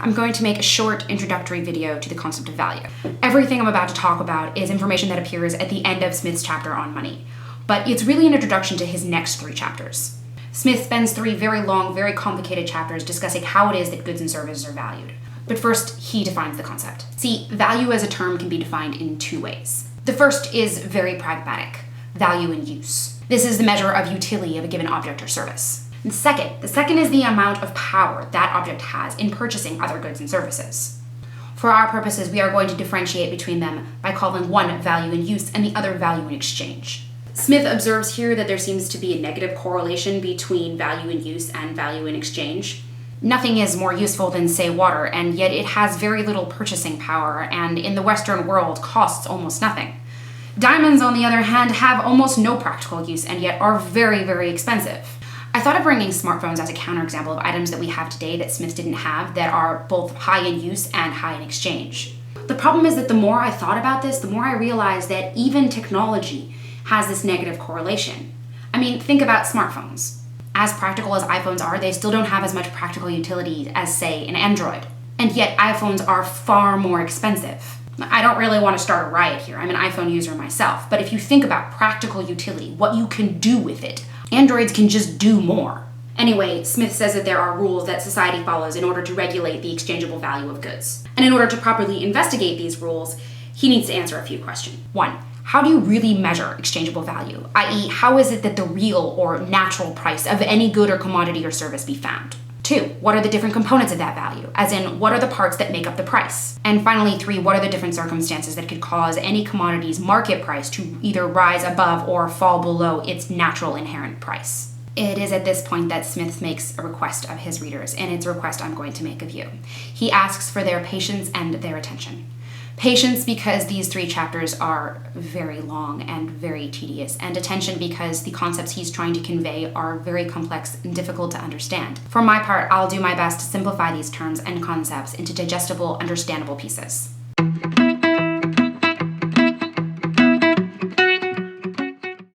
I'm going to make a short introductory video to the concept of value. Everything I'm about to talk about is information that appears at the end of Smith's chapter on money, but it's really an introduction to his next 3 chapters. Smith spends 3 very long, very complicated chapters discussing how it is that goods and services are valued. But first, he defines the concept. See, value as a term can be defined in 2 ways. The first is very pragmatic, value in use. This is the measure of utility of a given object or service. And the second is the amount of power that object has in purchasing other goods and services. For our purposes, we are going to differentiate between them by calling one value in use and the other value in exchange. Smith observes here that there seems to be a negative correlation between value in use and value in exchange. Nothing is more useful than, say, water, and yet it has very little purchasing power, and in the Western world costs almost nothing. Diamonds, on the other hand, have almost no practical use and yet are very, very expensive. I thought of bringing smartphones as a counterexample of items that we have today that Smith didn't have that are both high in use and high in exchange. The problem is that the more I thought about this, the more I realized that even technology has this negative correlation. I mean, think about smartphones. As practical as iPhones are, they still don't have as much practical utility as, say, an Android. And yet iPhones are far more expensive. I don't really want to start a riot here. I'm an iPhone user myself. But if you think about practical utility, what you can do with it, Androids can just do more. Anyway, Smith says that there are rules that society follows in order to regulate the exchangeable value of goods. And in order to properly investigate these rules, he needs to answer a few questions. 1. How do you really measure exchangeable value? I.e., how is it that the real or natural price of any good or commodity or service be found? 2. What are the different components of that value? As in, what are the parts that make up the price? And finally, 3. What are the different circumstances that could cause any commodity's market price to either rise above or fall below its natural inherent price? It is at this point that Smith makes a request of his readers, and it's a request I'm going to make of you. He asks for their patience and their attention. Patience because these 3 chapters are very long and very tedious, and attention because the concepts he's trying to convey are very complex and difficult to understand. For my part, I'll do my best to simplify these terms and concepts into digestible, understandable pieces.